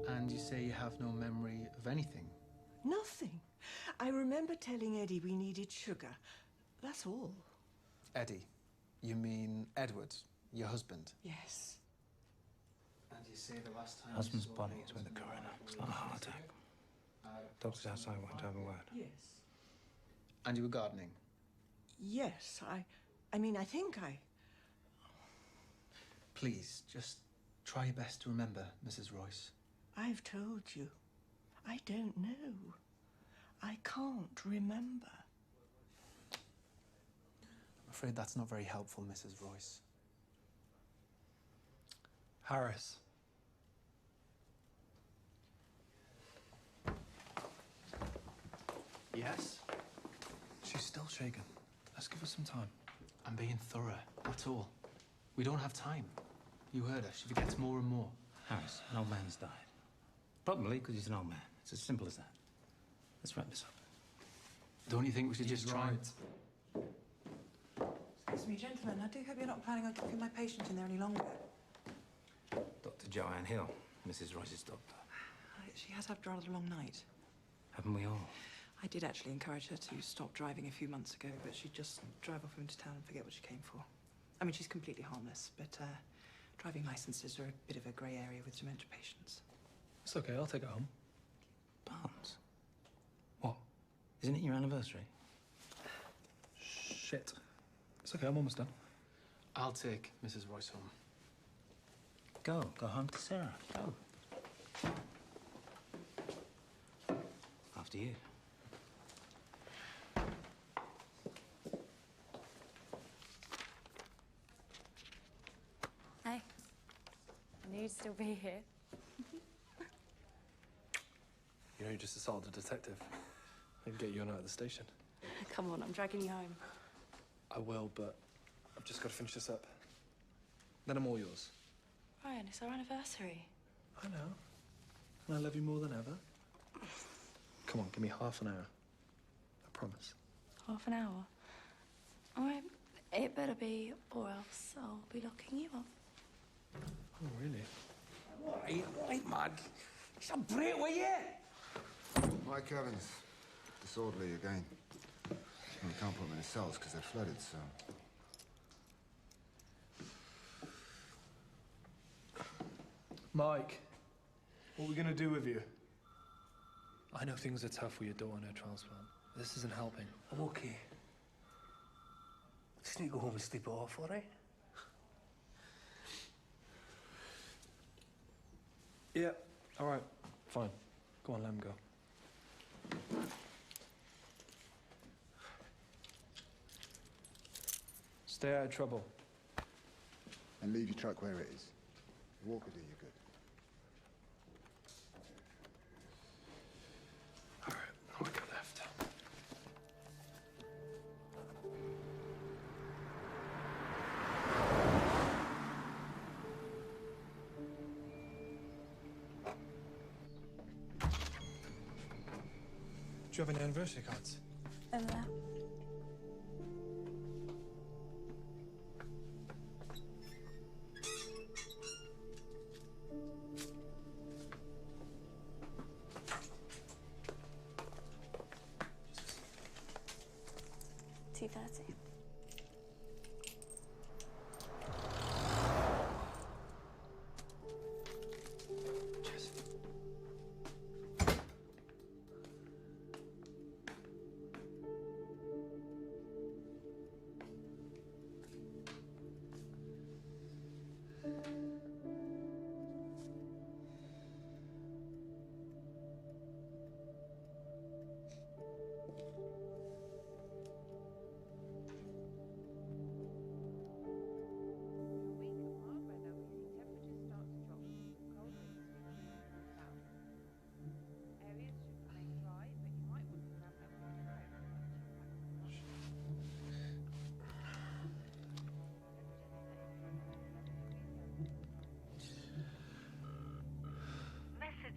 And you say you have no memory of anything? Nothing. I remember telling Eddie we needed sugar. That's all. Eddie? You mean Edward, your husband? Yes. And you say the last time... Husband's body is with the coroner. It's not a heart attack. Doctors outside won't have a word. Yes. And you were gardening? Yes, I mean, I think I... Please, just try your best to remember, Mrs. Royce. I've told you. I don't know. I can't remember. I'm afraid that's not very helpful, Mrs. Royce. Harris. Yes? She's still shaken. Let's give her some time. I'm being thorough, that's all. We don't have time. You heard her. She forgets more and more. Harris, an old man's died. Probably because he's an old man. It's as simple as that. Let's wrap this up. Don't you think we should just try... Excuse me, gentlemen. I do hope you're not planning on keeping my patient in there any longer. Dr. Joanne Hill, Mrs. Royce's doctor. She has had rather a long night. Haven't we all? I did actually encourage her to stop driving a few months ago, but she'd just drive off into town and forget what she came for. I mean, she's completely harmless, but driving licenses are a bit of a grey area with dementia patients. It's okay, I'll take it home. Barnes? What? Isn't it your anniversary? Shit. It's okay, I'm almost done. I'll take Mrs. Royce home. Go home to Sarah. Go. After you. Hey, I knew you'd still be here. You know, you just assaulted a detective. I can get you on out of the station. Come on, I'm dragging you home. I will, but I've just got to finish this up. Then I'm all yours. Ryan, it's our anniversary. I know. And I love you more than ever. Come on, give me half an hour. I promise. Half an hour? All right, it better be, or else I'll be locking you up. Oh, really? Right, Mag. It's a break with you. Mike Evans, disorderly again. We can't put them in the cells because they're flooded, so... Mike, what are we going to do with you? I know things are tough with your daughter and her transplant. This isn't helping. I'm okay. Just need to go home and sleep it off, all right? Yeah, all right, fine. Go on, let him go. Stay out of trouble. And leave your truck where it is. The walk will do you good. All right, I'll go left. Do you have any anniversary cards? Over there. 2:30.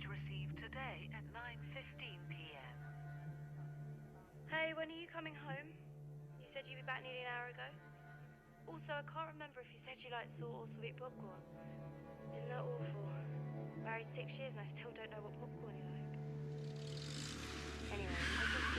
Received today at 9:15 p.m. Hey, when are you coming home? You said you'd be back nearly an hour ago. Also, I can't remember if you said you liked salt or sweet popcorn. Isn't that awful? Married 6 years and I still don't know what popcorn you like. Anyway, I just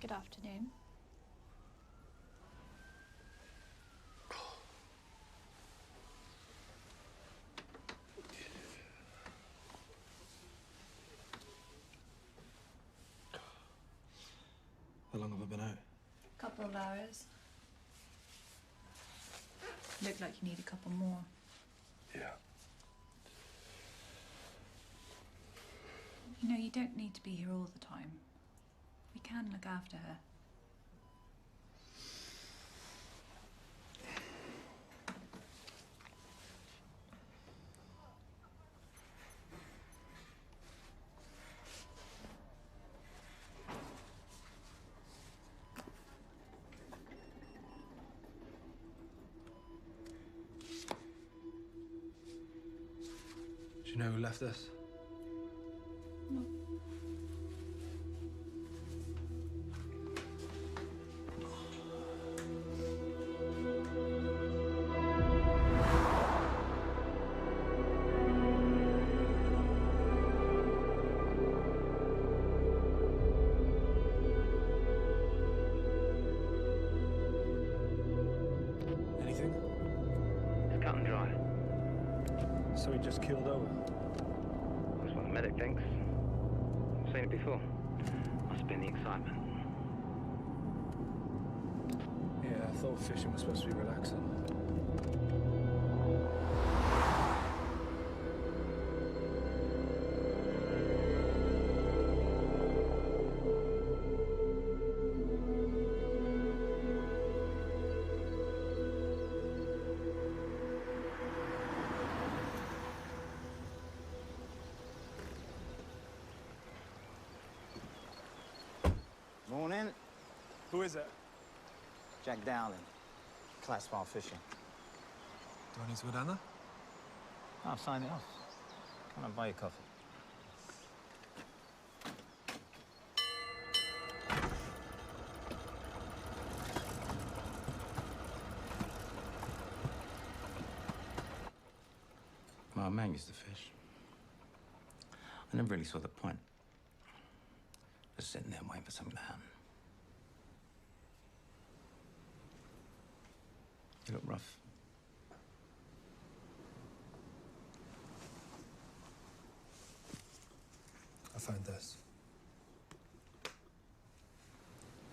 Good afternoon. How long have I been out? Couple of hours. Look like you need a couple more. Yeah. You know, you don't need to be here all the time. We can look after her. Do you know who left this? No. Anything? It's cut and dry. So he just killed over? That's what the medic thinks. I've seen it before. Must have been the excitement. Yeah, I thought fishing was supposed to be relaxing. Morning. Who is it? Jack Dowling. Class 1 fishing. Do I need to go down there? Oh, I've signed it off. Come and buy your coffee. My old man used to fish. I never really saw the point. Just sitting there waiting for something to happen. You look rough. I found this.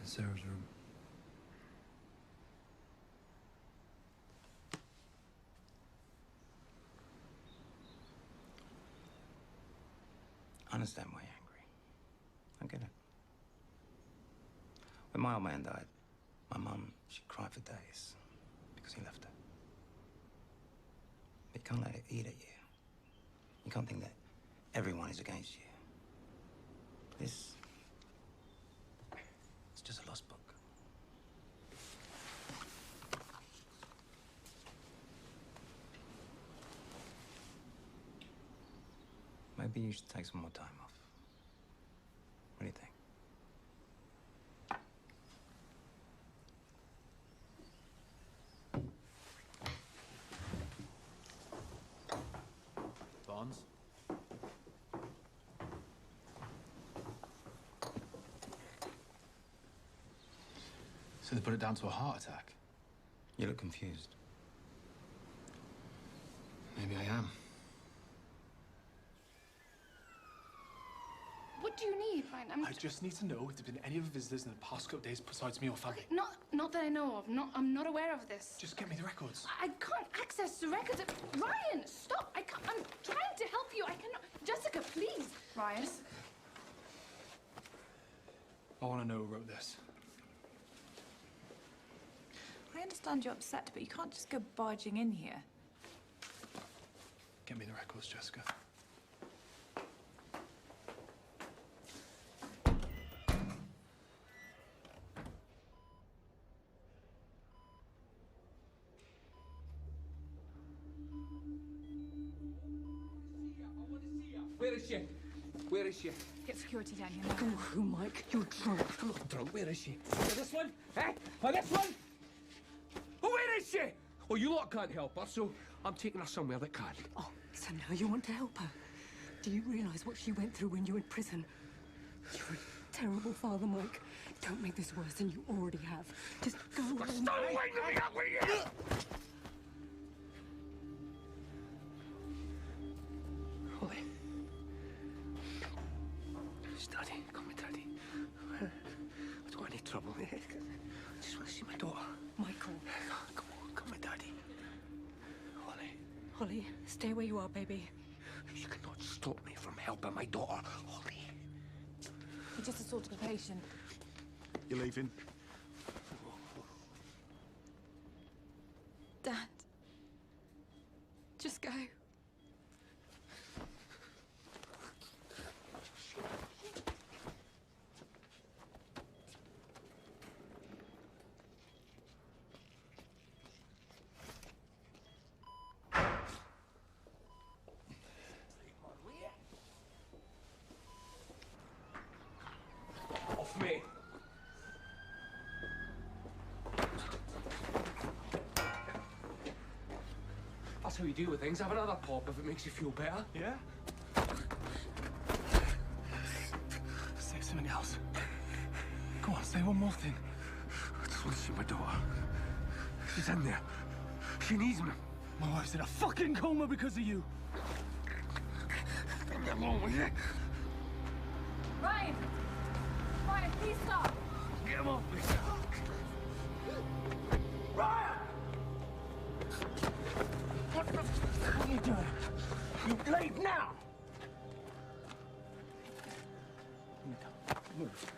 In Sarah's room. I understand why you're angry. I get it. When my old man died, My mum, she cried for days because he left her. But you can't let it eat at you. You can't think that everyone is against you. It's just a lost book. Maybe you should take some more time off. What do you think? Barnes? So they put it down to a heart attack? You look confused. Maybe I am. What do you need, Ryan? I just need to know if there's been any other visitors in the past couple of days besides me or family. Not that I know of. I'm not aware of this. Just get me the records. I can't access the records. Ryan, stop! I'm trying to help you. I cannot. Jessica, please. Ryan. I want to know who wrote this. I understand you're upset, but you can't just go barging in here. Get me the records, Jessica. Where is she? Where is she? Get security down here now. Oh, Mike, you're drunk. I'm not drunk. Where is she? Oh, this one? Eh? Oh, this one? Oh, where is she? Oh, you lot can't help her, so I'm taking her somewhere that can. Oh, so now you want to help her? Do you realise what she went through when you were in prison? You're a terrible father, Mike. Don't make this worse than you already have. Just go away. Stop winding me up, will you? Holly. It's Daddy. Call me Daddy. I don't want any trouble. I just want to see my daughter. Michael. Come on, call me Daddy. Holly. Holly, stay where you are, baby. You cannot stop me from helping my daughter, Holly. He just assaulted a patient. You're leaving? Dad. Just go. Off me. That's how you deal with things. Have another pop if it makes you feel better. Yeah? Say something else. Go on, say one more thing. I just want to see my daughter. She's in there. She needs me. My wife's in a fucking coma because of you. Leave me alone, will you? Ryan! Ryan, please stop! Get him off me. Ryan! What the fuck are you doing? You leave now! Move.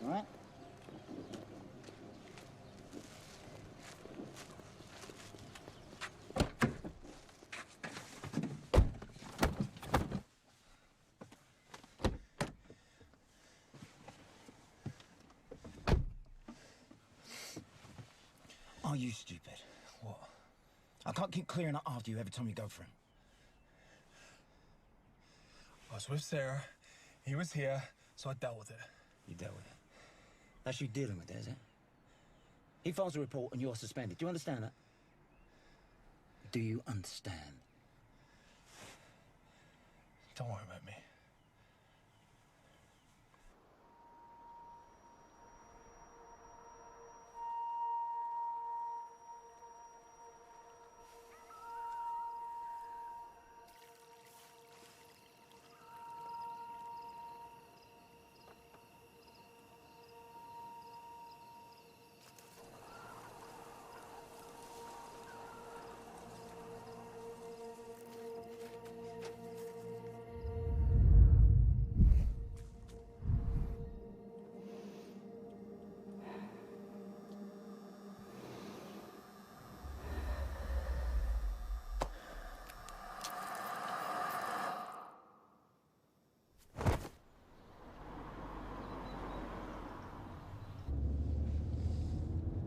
All right? Are you stupid? What? I can't keep clearing up after you every time you go for him. I was with Sarah. He was here, so I dealt with it. You dealt with it. That's you dealing with it, is it? He files a report and you're suspended. Do you understand that? Do you understand? Don't worry about me.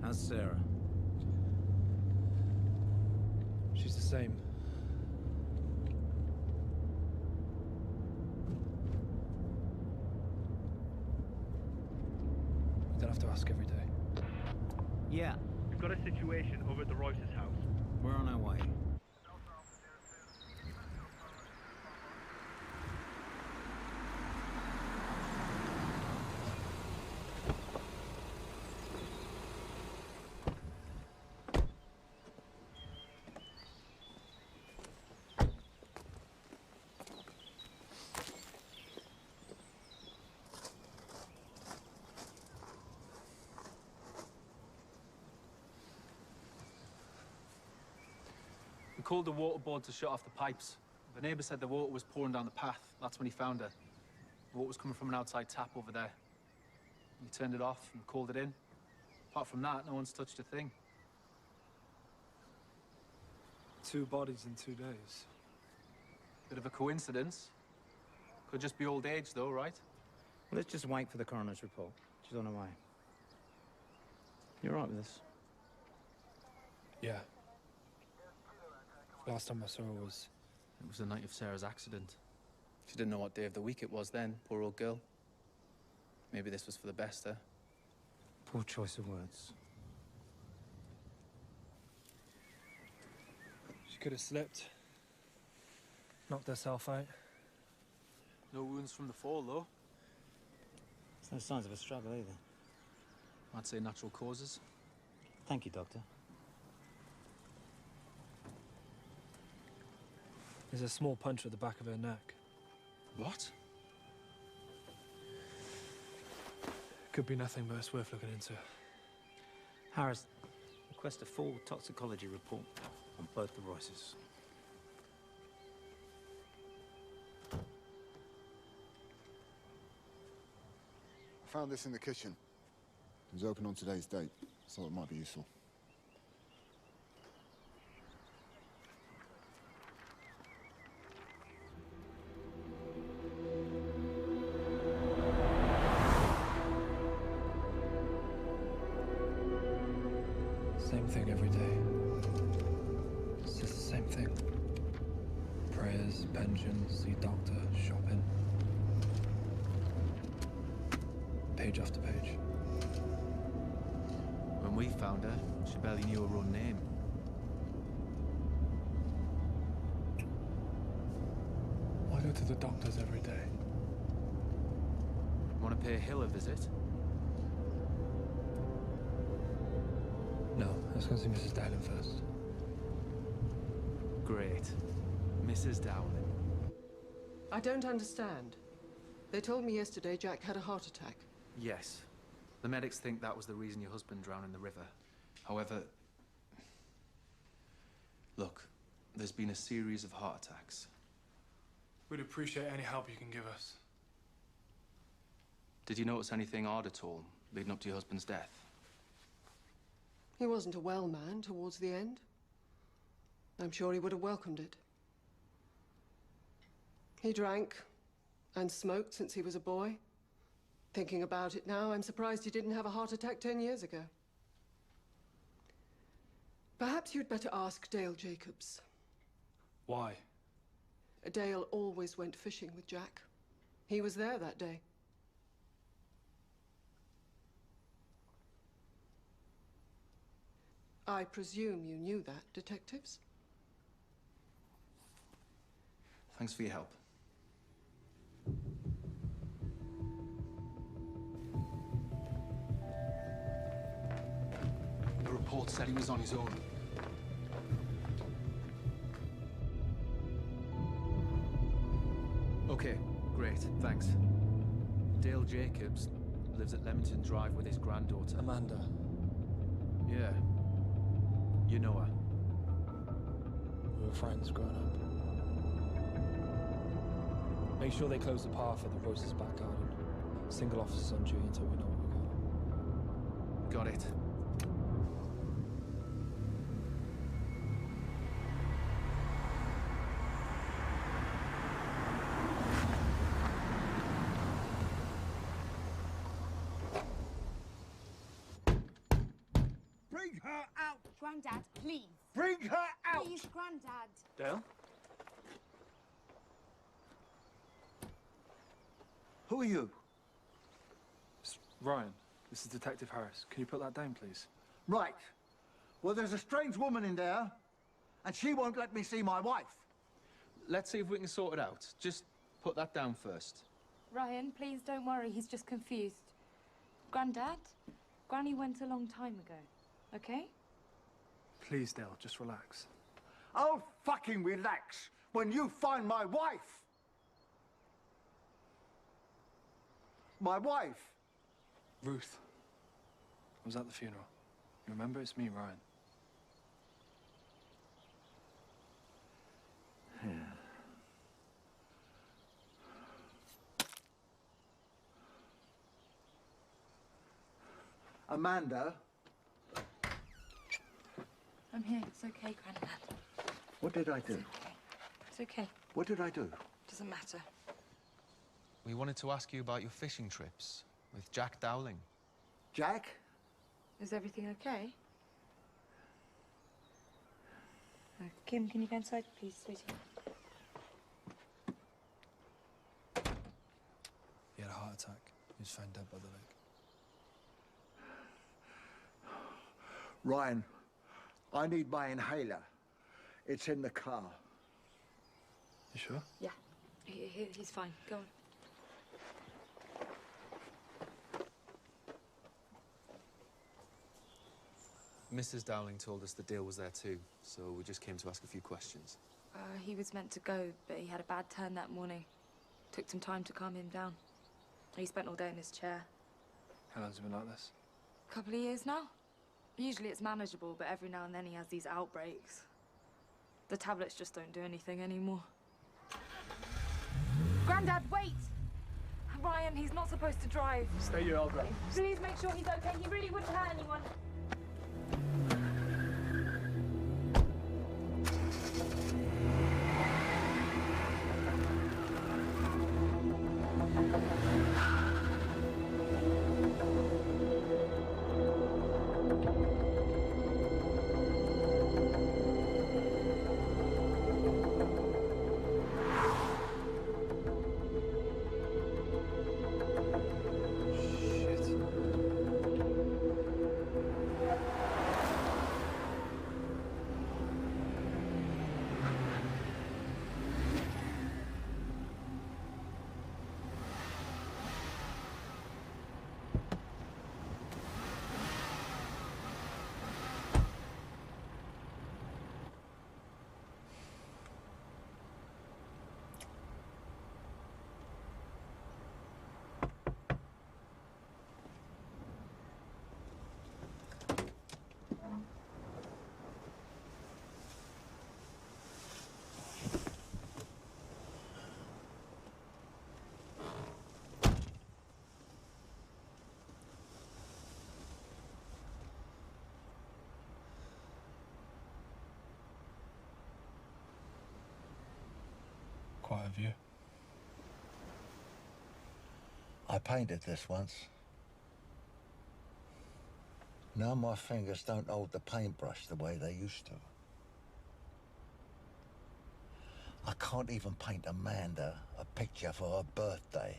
How's Sarah? She's the same. You don't have to ask every day. Yeah. We've got a situation over at the Royce's house. We're on our way. We called the water board to shut off the pipes. The neighbour said the water was pouring down the path. That's when he found her. The water was coming from an outside tap over there. We turned it off and called it in. Apart from that, no one's touched a thing. 2 bodies in 2 days. Bit of a coincidence. Could just be old age, though, right? Well, let's just wait for the coroner's report. She's on her way. You all right with this? Yeah. Last time I saw her was... It was the night of Sarah's accident. She didn't know what day of the week it was then, poor old girl. Maybe this was for the best, eh? Poor choice of words. She could have slipped. Knocked herself out. No wounds from the fall, though. There's no signs of a struggle either. I'd say natural causes. Thank you, Doctor. There's a small puncture at the back of her neck. What? Could be nothing, but it's worth looking into. Harris, request a full toxicology report on both the Royces. I found this in the kitchen. It was open on today's date, so it might be useful. Same thing every day. It's just the same thing. Prayers, pensions, see doctor, shopping. Page after page. When we found her, she barely knew her own name. I go to the doctors every day. Want to pay Hill a visit? No, let's go see Mrs. Dowling first. Great. Mrs. Dowling. I don't understand. They told me yesterday Jack had a heart attack. Yes. The medics think that was the reason your husband drowned in the river. However... Look, there's been a series of heart attacks. We'd appreciate any help you can give us. Did you notice anything odd at all, leading up to your husband's death? He wasn't a well man towards the end. I'm sure he would have welcomed it. He drank and smoked since he was a boy. Thinking about it now, I'm surprised he didn't have a heart attack 10 years ago. Perhaps you'd better ask Dale Jacobs. Why? Dale always went fishing with Jack. He was there that day. I presume you knew that, detectives? Thanks for your help. The report said he was on his own. Okay, great, thanks. Dale Jacobs lives at Leamington Drive with his granddaughter. Amanda. Yeah. You know her. We were friends growing up. Make sure they close the path at the Royce's back garden. Single officers on duty until we know what we got. Got it. Bring her out! Grandad, please. Bring her out! Please, Grandad. Dale? Who are you? It's Ryan. This is Detective Harris. Can you put that down, please? Right. Well, there's a strange woman in there, and she won't let me see my wife. Let's see if we can sort it out. Just put that down first. Ryan, please don't worry. He's just confused. Grandad, Granny went a long time ago, okay? Please, Dale, just relax. I'll fucking relax when you find my wife. My wife. Ruth. I was at the funeral. You remember? It's me, Ryan. Yeah. Amanda. I'm here. It's okay, Grandad. What did I do? It's okay. What did I do? Doesn't matter. We wanted to ask you about your fishing trips with Jack Dowling. Jack? Is everything okay? Kim, can you go inside, please, sweetie? He had a heart attack. He was found dead by the lake. Ryan, I need my inhaler. It's in the car. You sure? Yeah. He's fine. Go on. Mrs. Dowling told us the deal was there too, so we just came to ask a few questions. He was meant to go, but he had a bad turn that morning. Took some time to calm him down. He spent all day in his chair. How long's it been like this? A couple of years now. Usually it's manageable, but every now and then he has these outbreaks. The tablets just don't do anything anymore. Grandad, wait! Ryan, he's not supposed to drive. Stay your elbow. Please make sure he's okay. He really wouldn't hurt anyone. Quite a view. I painted this once. Now my fingers don't hold the paintbrush the way they used to. I can't even paint Amanda a picture for her birthday.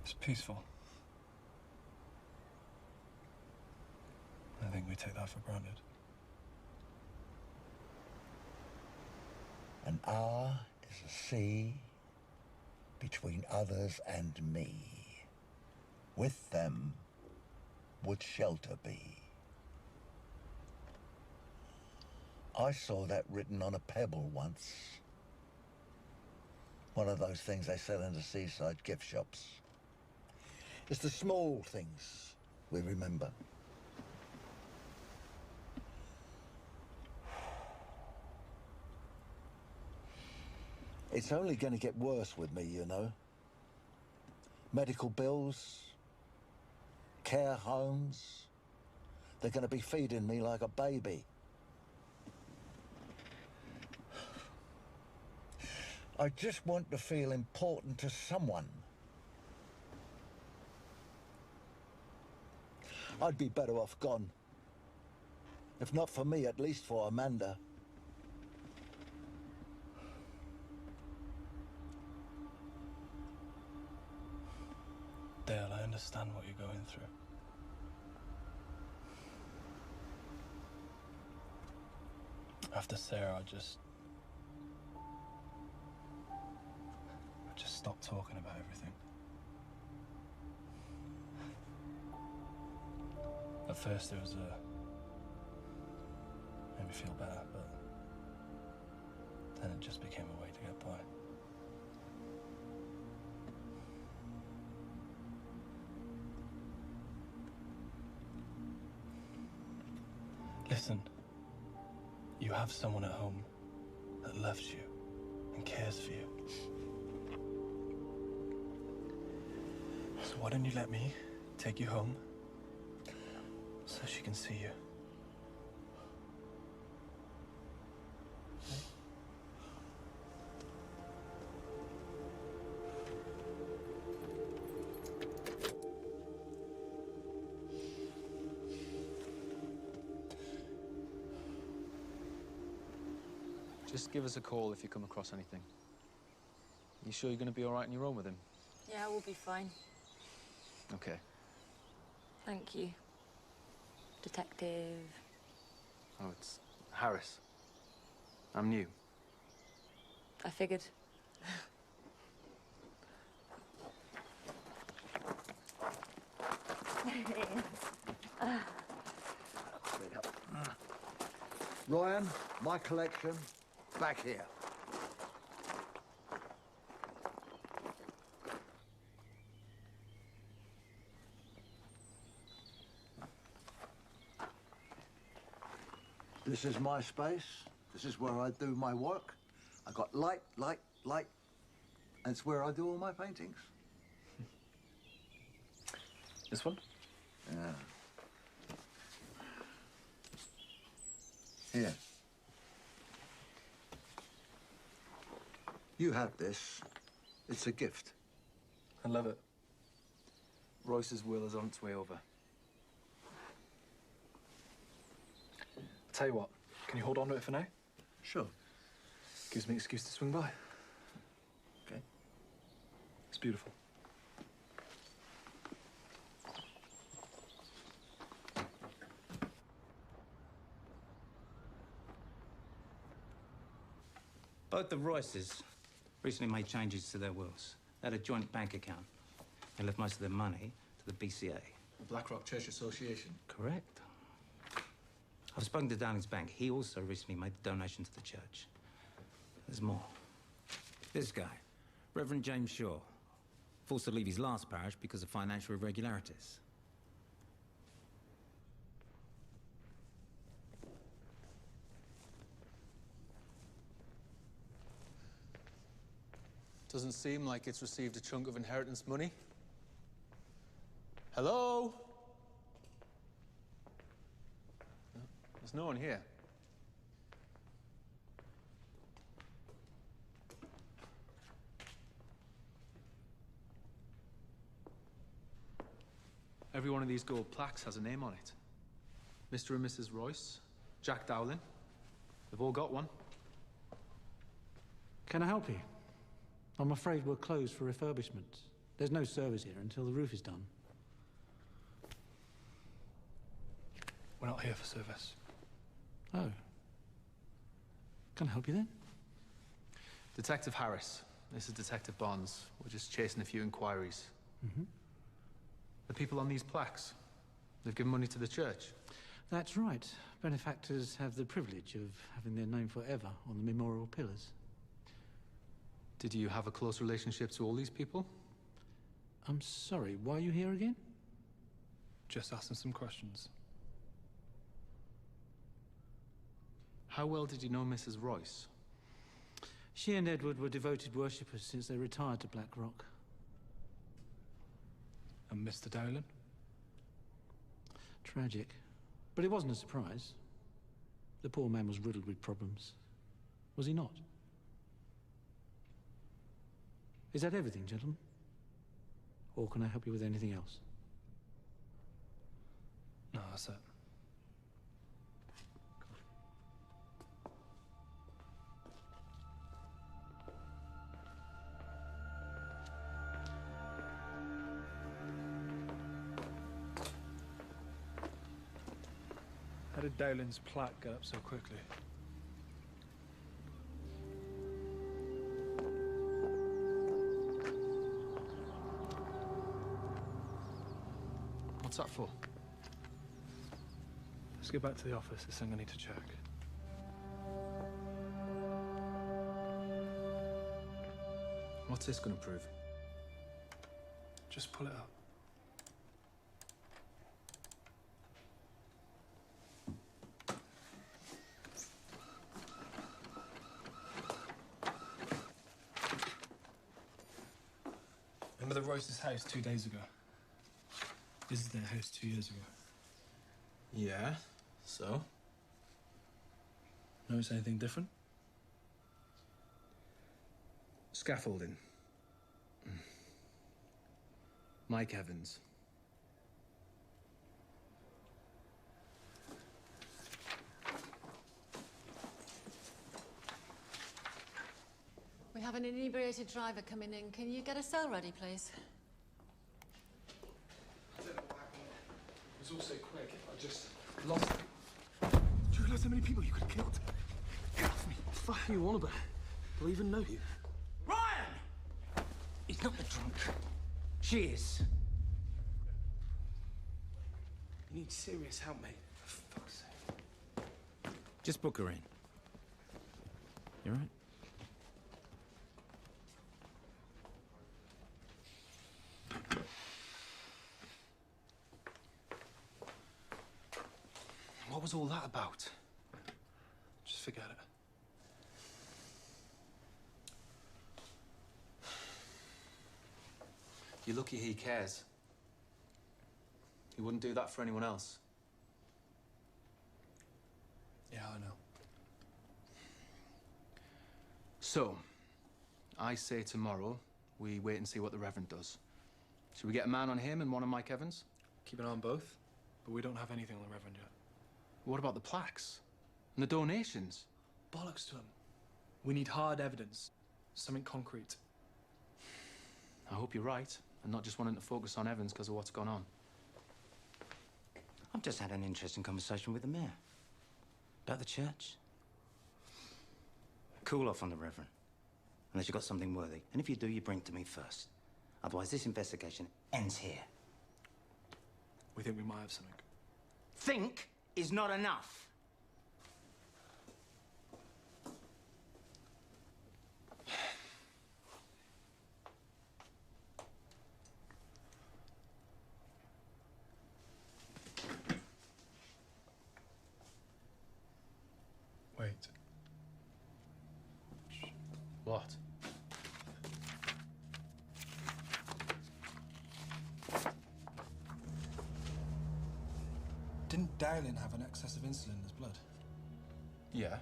It's peaceful. I think we take that for granted. An R is a C between others and me. With them would shelter be. I saw that written on a pebble once. One of those things they sell in the seaside gift shops. It's the small things we remember. It's only going to get worse with me, you know. Medical bills, care homes, they're going to be feeding me like a baby. I just want to feel important to someone. I'd be better off gone. If not for me, at least for Amanda. Dale, I understand what you're going through. After Sarah, I just stopped talking about everything. At first it was made me feel better, but then it just became a way to get by. Listen, you have someone at home that loves you and cares for you. So why don't you let me take you home so she can see you? Just give us a call if you come across anything. You sure you're going to be all right on your own with him? Yeah, we'll be fine. Okay. Thank you. Detective. Oh, it's Harris. I'm new. I figured. Ryan, my collection, back here. This is my space. This is where I do my work. I got light, light, light. And it's where I do all my paintings. This one? Yeah. Here. You have this. It's a gift. I love it. Royce's will is on its way over. Tell you what, can you hold on to it for now? Sure. Gives me an excuse to swing by. Okay. It's beautiful. Both the Royces recently made changes to their wills. They had a joint bank account and left most of their money to the BCA. The BlackRock Church Association. Correct. I've spoken to Downing's bank. He also recently made the donation to the church. There's more. This guy, Reverend James Shaw, forced to leave his last parish because of financial irregularities. Doesn't seem like it's received a chunk of inheritance money. Hello? No, there's no one here. Every one of these gold plaques has a name on it. Mr. and Mrs. Royce, Jack Dowling. They've all got one. Can I help you? I'm afraid we're closed for refurbishment. There's no service here until the roof is done. We're not here for service. Oh. Can I help you then? Detective Harris. This is Detective Bonds. We're just chasing a few inquiries. Mm-hmm. The people on these plaques, they've given money to the church. That's right. Benefactors have the privilege of having their name forever on the memorial pillars. Did you have a close relationship to all these people? I'm sorry, why are you here again? Just asking some questions. How well did you know Mrs. Royce? She and Edward were devoted worshippers since they retired to Black Rock. And Mr. Dowling? Tragic. But it wasn't a surprise. The poor man was riddled with problems. Was he not? Is that everything, gentlemen? Or can I help you with anything else? No, that's it. How did Dowlin's plaque get up so quickly? What's that for? Let's get back to the office. There's something I need to check. What's this going to prove? Just pull it up. Remember the Royce's house 2 days ago? This is their house 2 years ago. Yeah, so? Notice anything different? Scaffolding. Mike Evans. We have an inebriated driver coming in. Can you get a cell ready, please? I don't know what happened. It was all so quick. I just lost it. Do you realise how many people you could have killed? Get off me. What the fuck are you on about? Do I even know you? Ryan! He's not the drunk. She is. You need serious help, mate. For fuck's sake. Just book her in. You all right? What was all that about? Just forget it. You're lucky he cares. He wouldn't do that for anyone else. Yeah, I know. So, I say tomorrow we wait and see what the Reverend does. Should we get a man on him and one on Mike Evans? Keep an eye on both, but we don't have anything on the Reverend yet. What about the plaques? And the donations? Bollocks to him. We need hard evidence. Something concrete. I hope you're right, and not just wanting to focus on Evans because of what's gone on. I've just had an interesting conversation with the mayor. About the church. Cool off on the Reverend. Unless you've got something worthy. And if you do, you bring it to me first. Otherwise, this investigation ends here. We think we might have something. Think is not enough. Wait. What? Didn't Dowling have an excess of insulin in his blood? Yeah,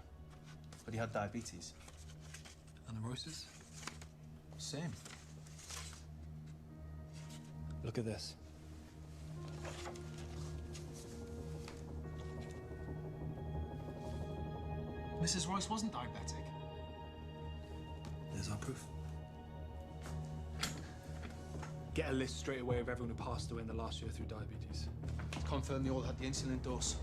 but he had diabetes. And the Royces? Same. Look at this. Mrs. Royce wasn't diabetic. There's our proof. Get a list straight away of everyone who passed away in the last year through diabetes. Confirm they all had the insulin dose.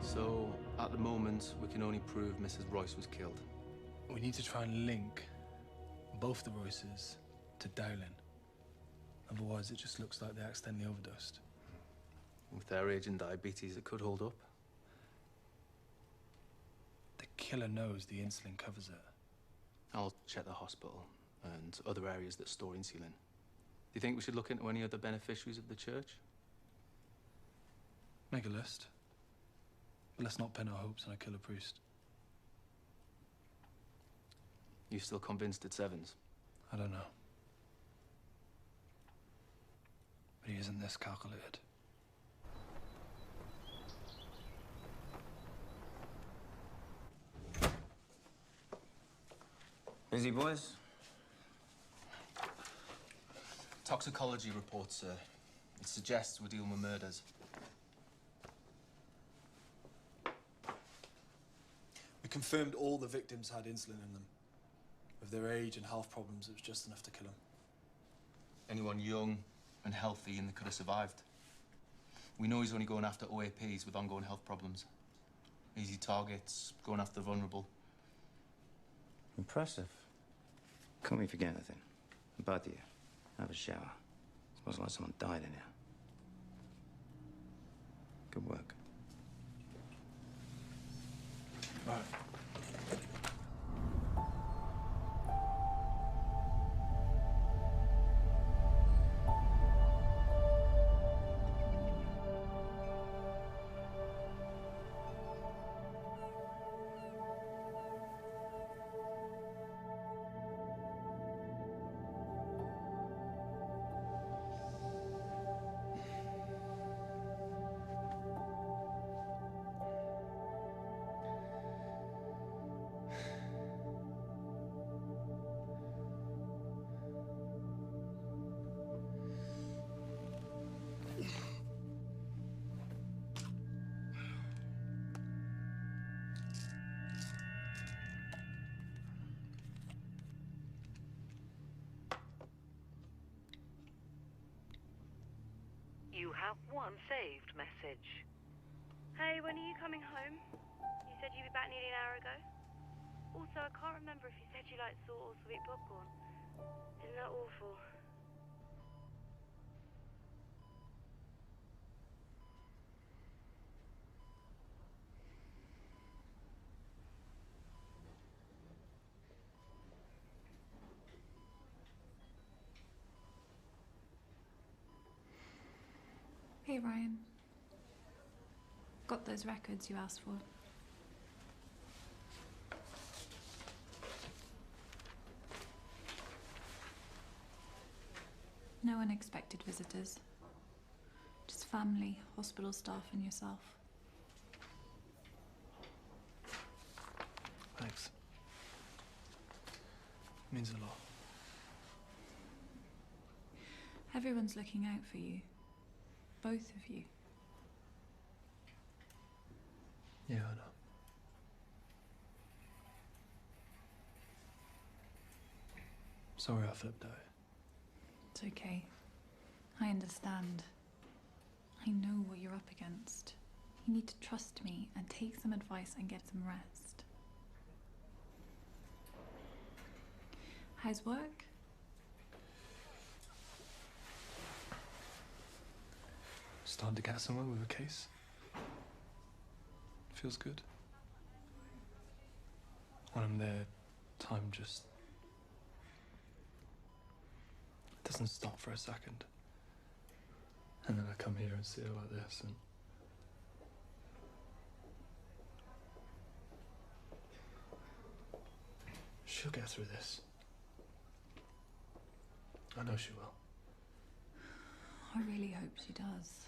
So, at the moment, we can only prove Mrs. Royce was killed. We need to try and link both the Royces to Dowling. Otherwise, it just looks like they accidentally overdosed. With their age and diabetes, it could hold up. The killer knows the insulin covers it. I'll check the hospital and other areas that store insulin. Do you think we should look into any other beneficiaries of the church? Make a list. But let's not pin our hopes on a killer priest. You still convinced it's Evans? I don't know. But he isn't this calculated. Busy, boys? Toxicology report, sir. It suggests we're dealing with murders. We confirmed all the victims had insulin in them. With their age and health problems, it was just enough to kill them. Anyone young and healthy and they could have survived. We know he's only going after OAPs with ongoing health problems. Easy targets, going after the vulnerable. Impressive. Can't we forget anything? Both of you. Have a shower. Smells like someone died in here. Good work. All right. You have one saved message. Hey, when are you coming home? You said you'd be back nearly an hour ago. Also, I can't remember if you said you liked salt or sweet popcorn. Isn't that awful? Hey, Ryan. Got those records you asked for. No unexpected visitors. Just family, hospital staff, and yourself. Thanks. Means a lot. Everyone's looking out for you. Both of you. Yeah, I know. Sorry I flipped out. It's okay. I understand. I know what you're up against. You need to trust me and take some advice and get some rest. How's work? Starting to get somewhere with a case. Feels good. When I'm there, time just doesn't stop for a second. And then I come here and see her like this and she'll get through this. I know she will. I really hope she does.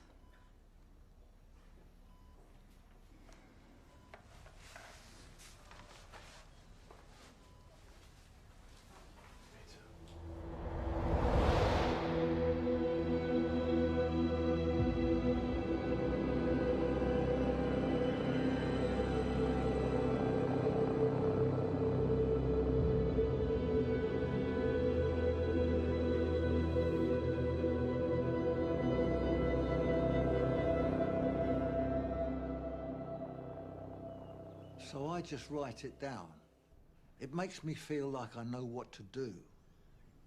So I just write it down. It makes me feel like I know what to do.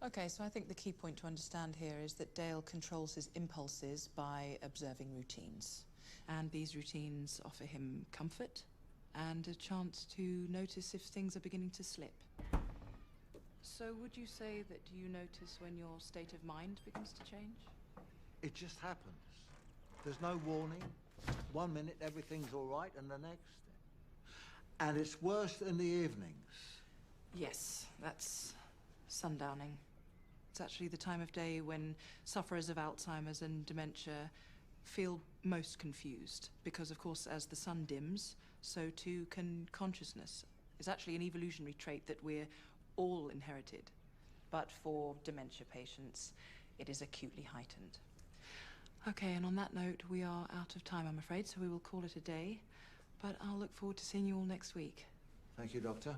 Okay, so I think the key point to understand here is that Dale controls his impulses by observing routines. And these routines offer him comfort and a chance to notice if things are beginning to slip. So would you say that you notice when your state of mind begins to change? It just happens. There's no warning. 1 minute everything's all right, and the next. And it's worse in the evenings. Yes, that's sundowning. It's actually the time of day when sufferers of Alzheimer's and dementia feel most confused. Because, of course, as the sun dims, so too can consciousness. It's actually an evolutionary trait that we're all inherited. But for dementia patients, it is acutely heightened. Okay, and on that note, we are out of time, I'm afraid, so we will call it a day. But I'll look forward to seeing you all next week. Thank you, Doctor.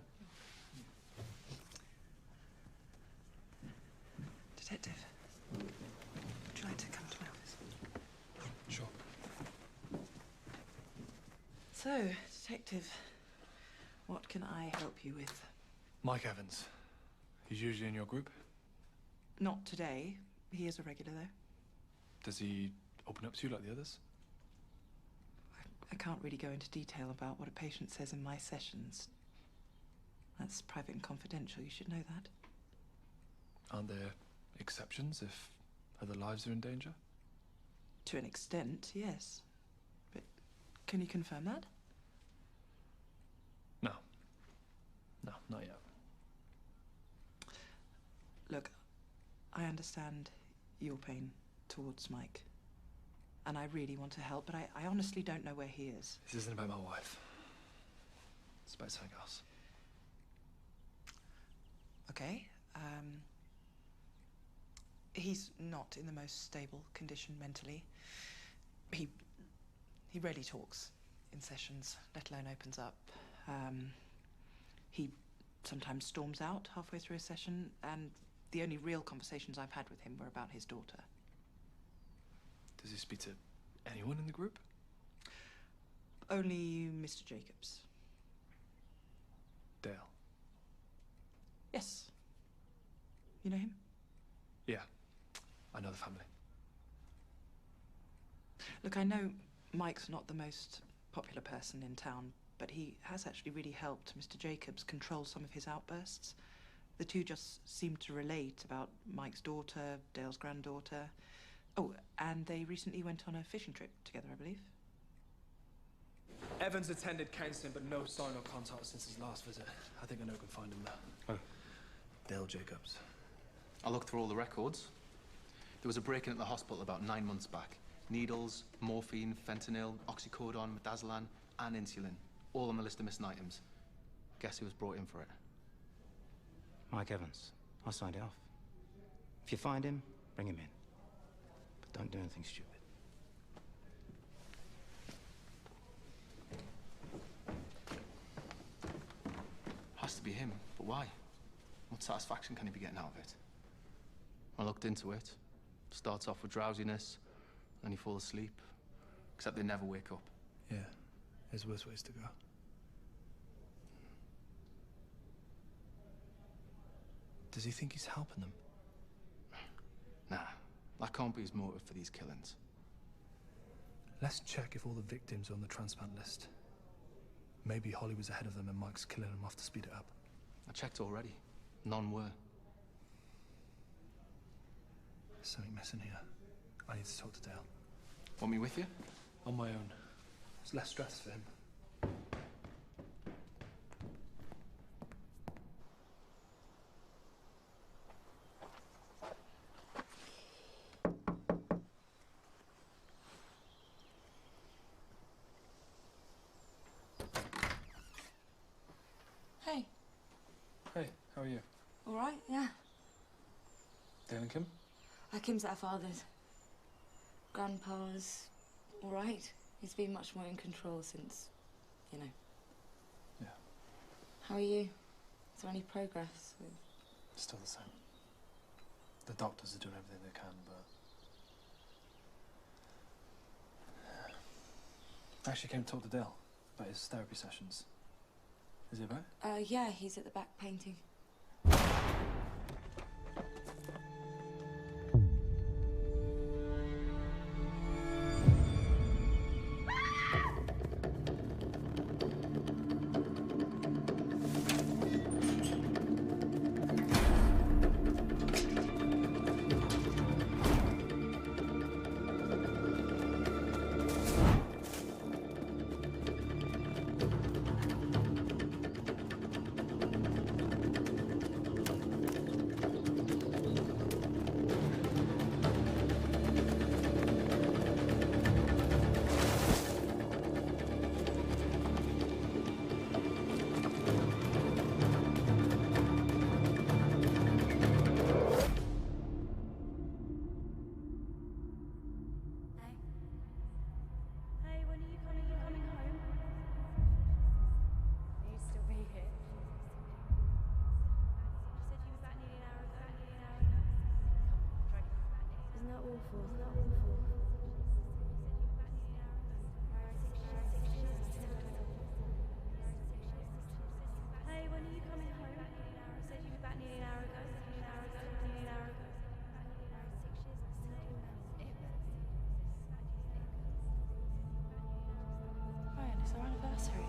Detective, would you like to come to my office? Sure. So, Detective, what can I help you with? Mike Evans. He's usually in your group? Not today. He is a regular, though. Does he open up to you like the others? I can't really go into detail about what a patient says in my sessions. That's private and confidential. You should know that. Aren't there exceptions if other lives are in danger? To an extent, yes. But can you confirm that? No. No, not yet. Look, I understand your pain towards Mike. And I really want to help, but I honestly don't know where he is. This isn't about my wife. It's about something else. Okay. He's not in the most stable condition mentally. He rarely talks in sessions, let alone opens up. He sometimes storms out halfway through a session, and the only real conversations I've had with him were about his daughter. Does he speak to anyone in the group? Only Mr. Jacobs. Dale? Yes. You know him? Yeah. I know the family. Look, I know Mike's not the most popular person in town, but he has actually really helped Mr. Jacobs control some of his outbursts. The two just seem to relate about Mike's daughter, Dale's granddaughter. Oh, and they recently went on a fishing trip together, I believe. Evans attended counselling, but no sign or contact since his last visit. I think I know who can find him now. Oh. Dale Jacobs. I looked through all the records. There was a break-in at the hospital about 9 months back. Needles, morphine, fentanyl, oxycodone, midazolam, and insulin. All on the list of missing items. Guess who was brought in for it? Mike Evans. I signed it off. If you find him, bring him in. But don't do anything stupid. Has to be him, but why? What satisfaction can he be getting out of it? I looked into it. Starts off with drowsiness, then you fall asleep. Except they never wake up. Yeah, there's worse ways to go. Does he think he's helping them? Nah, that can't be his motive for these killings. Let's check if all the victims are on the transplant list. Maybe Holly was ahead of them and Mike's killing them off to speed it up. I checked already. None were. There's something missing here. I need to talk to Dale. Want me with you? On my own. It's less stress for him. Hey. Hey, how are you? All right, yeah. Dale and Kim? Kim's at her father's. Grandpa's all right. He's been much more in control since, you know. Yeah. How are you? Is there any progress with... Still the same. The doctors are doing everything they can, but... I actually came to talk to Dale about his therapy sessions. Is he about? Yeah, he's at the back painting. awful. Hey, when are you coming home? You said you'd be back nearly an hour ago. Nearly an hour ago. Ryan, it's our anniversary.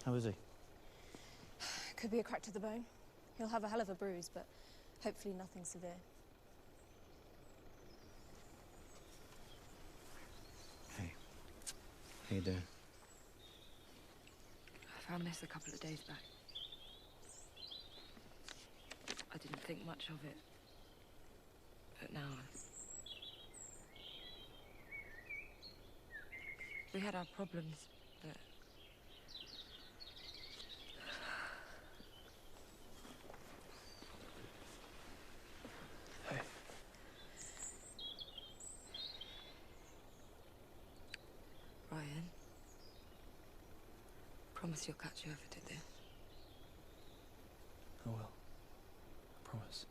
How is he? Could be a crack to the bone. He'll have a hell of a bruise, but hopefully nothing severe. Hey. How you doing? I found this a couple of days back. I didn't think much of it. But now... We had our problems, but... Hey. Ryan, promise you'll catch whoever did this. I will. I promise.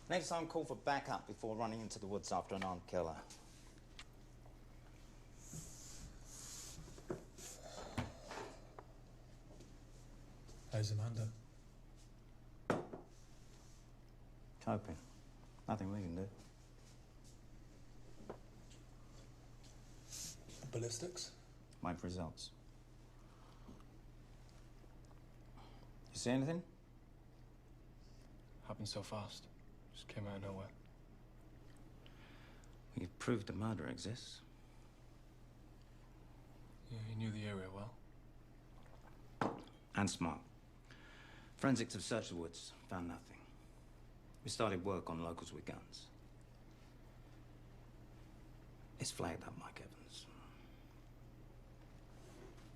Next time, call for backup before running into the woods after an armed killer. How's Amanda? Coping. Nothing we can do. Ballistics? Wait for results. You see anything? Happened so fast. Just came out of nowhere. You've proved a murder exists. Yeah, you knew the area well. And smart. Forensics have searched the woods, found nothing. We started work on locals with guns. It's flagged up Mike Evans.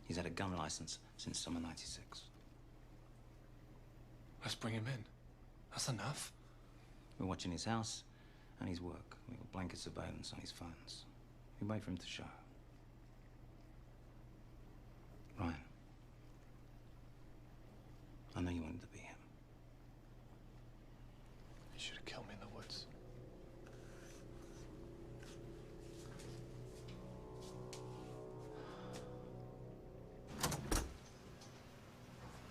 He's had a gun license since summer '96. Let's bring him in. That's enough. We're watching his house and his work. We've got blanket surveillance on his phones. We wait for him to show. Ryan. I know you wanted to be him. You should have killed me in the woods.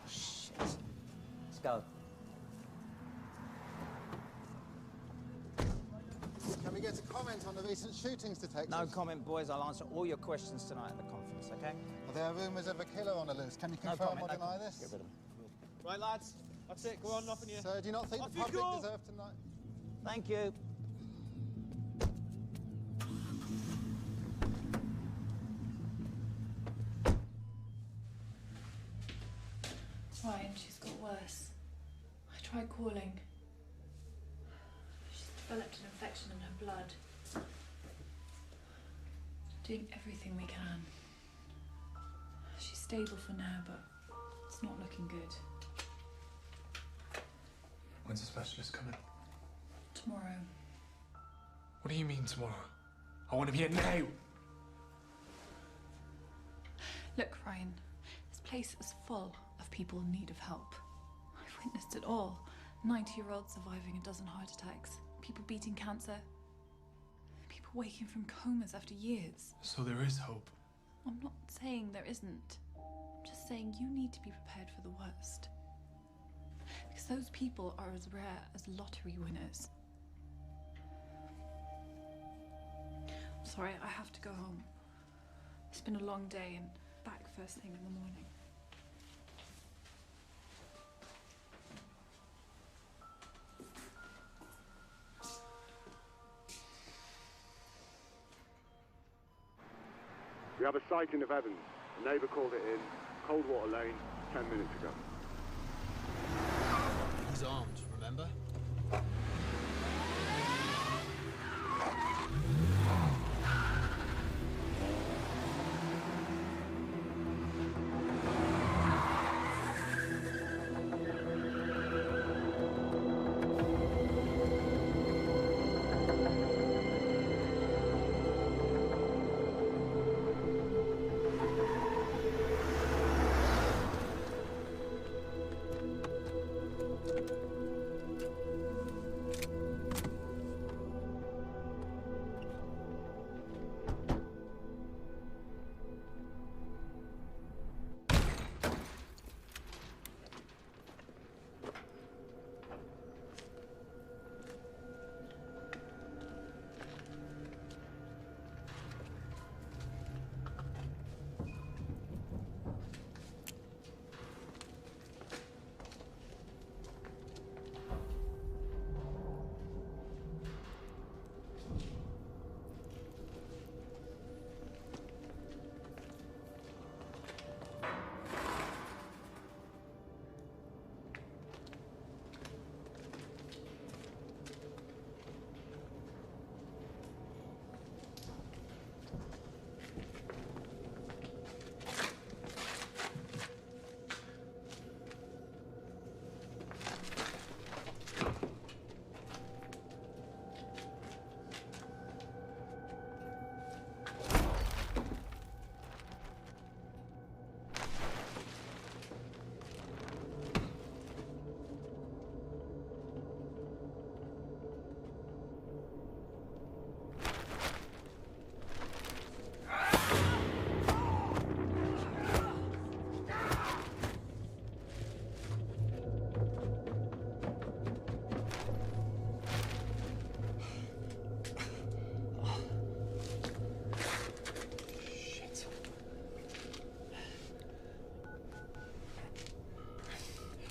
Oh, shit. Let's go. Can we get a comment on the recent shootings, detective? No comment, boys. I'll answer all your questions tonight in the conference, okay? Are there rumours of a killer on the loose? Can you confirm or deny this? Get rid of him. Right, lads. That's it. Go on, nothing here. So, do you not think Off the you public go. deserve to know? Thank you. Ryan, she's got worse. I tried calling. She's developed an infection in her blood. Doing everything we can. stable for now, but it's not looking good. When's the specialist coming? Tomorrow. What do you mean tomorrow? I want him here now! Look, Ryan, this place is full of people in need of help. I've witnessed it all. 90-year-olds surviving a dozen heart attacks, people beating cancer, people waking from comas after years. So there is hope. I'm not saying there isn't. I'm just saying you need to be prepared for the worst. Because those people are as rare as lottery winners. I'm sorry, I have to go home. It's been a long day and back first thing in the morning. We have a sighting of Evans. A neighbour called it in. Coldwater Lane, 10 minutes ago. He's armed, remember?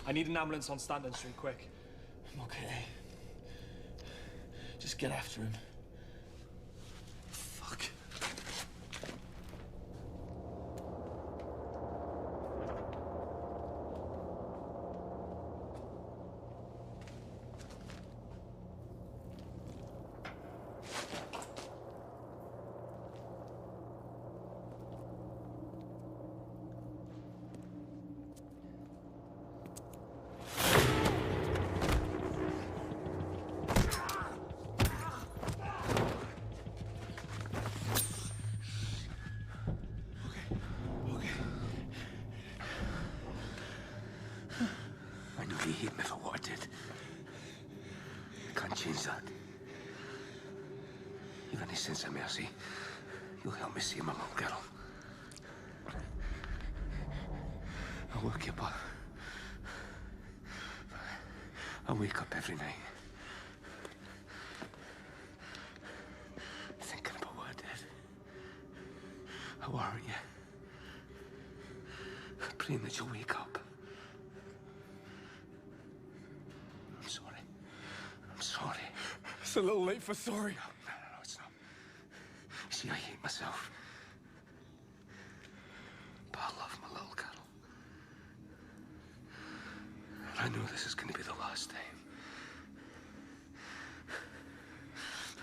I need an ambulance on Stanton Street, quick. I'm okay. Just get after him. Fuck. He hit me for what I did. I can't change that. You've any sense of mercy, you'll help me see my little girl. I'll work you up. I wake up every night thinking about what I did. I worry you. Praying that you'll wake up. I'm sorry. It's a little late for sorry. No, it's not. See, I hate myself. But I love my little girl. And I know this is going to be the last time.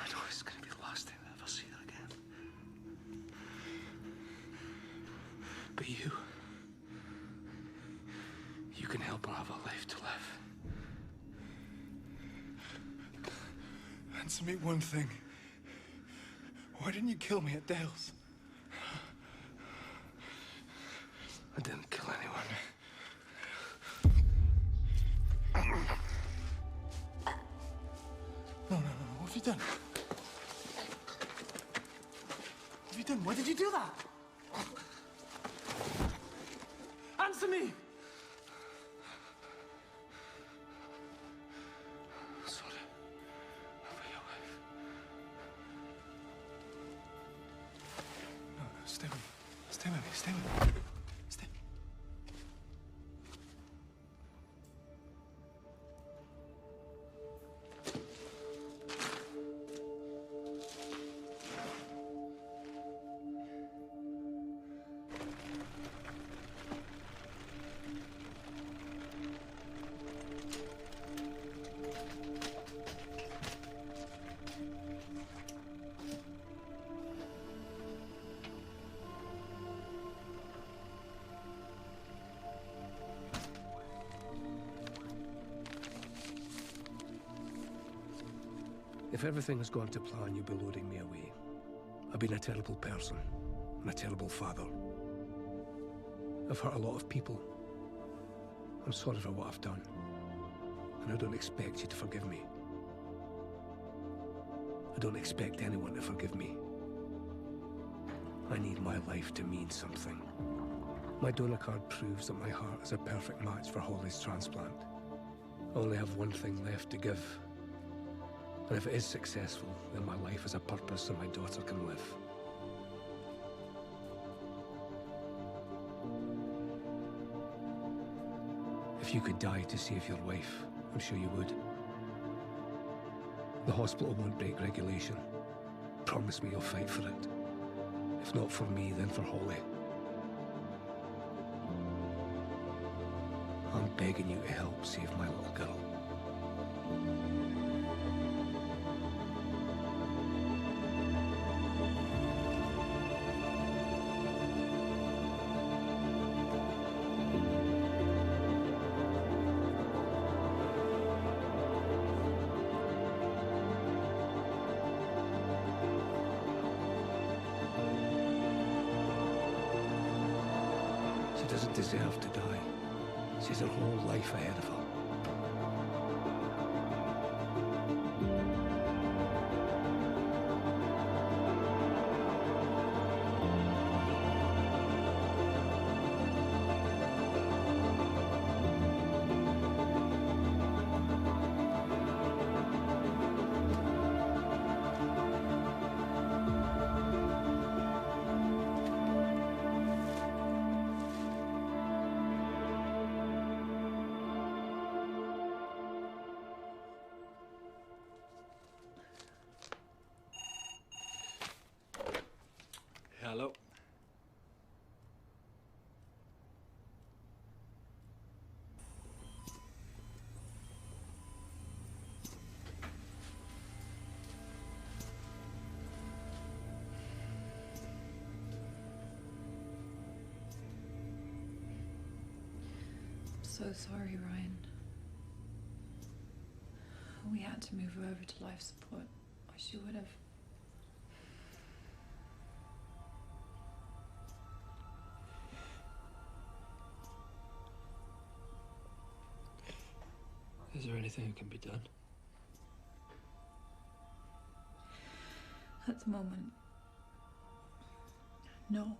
I know it's going to be the last time I ever see her again. But you Answer me one thing. Why didn't you kill me at Dale's? I didn't kill anyone. No. What have you done? What have you done? Why did you do that? Answer me! Sorry. About your wife. No, stay with me. Stay with me. Stay with me. Stay. If everything has gone to plan, you'll be loading me away. I've been a terrible person and a terrible father. I've hurt a lot of people. I'm sorry for what I've done. And I don't expect you to forgive me. I don't expect anyone to forgive me. I need my life to mean something. My donor card proves that my heart is a perfect match for Holly's transplant. I only have one thing left to give. And if it is successful, then my life has a purpose so my daughter can live. If you could die to save your wife, I'm sure you would. The hospital won't break regulation. Promise me you'll fight for it. If not for me, then for Holly. I'm begging you to help save my little girl. She doesn't deserve to die. She has her whole life ahead of her. Hello. So sorry, Ryan. We had to move her over to life support, or she would have. Is there anything that can be done? At the moment, no.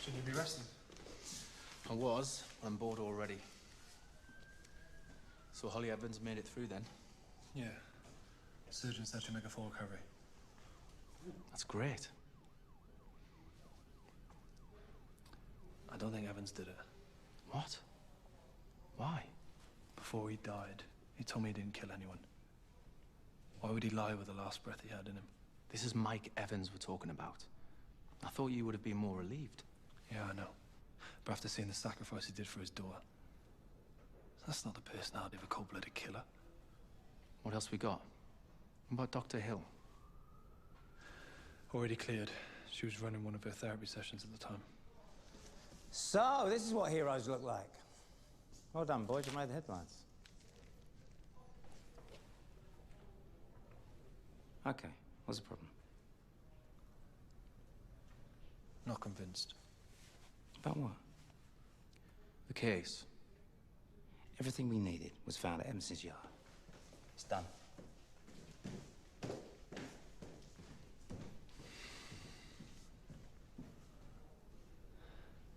Shouldn't you be resting? I was. I'm bored already. So Holly Evans made it through then? Yeah. Surgeon said she'll make a full recovery. That's great. I don't think Evans did it. What? Why? Before he died, he told me he didn't kill anyone. Why would he lie with the last breath he had in him? This is Mike Evans we're talking about. I thought you would have been more relieved. Yeah, I know. But after seeing the sacrifice he did for his daughter, that's not the personality of a cold-blooded killer. What else we got? What about Dr. Hill? Already cleared. She was running one of her therapy sessions at the time. So, this is what heroes look like. Well done, boys. You made the headlines. Okay, what's the problem? Not convinced. About what? The case. Everything we needed was found at Evans's yard. It's done.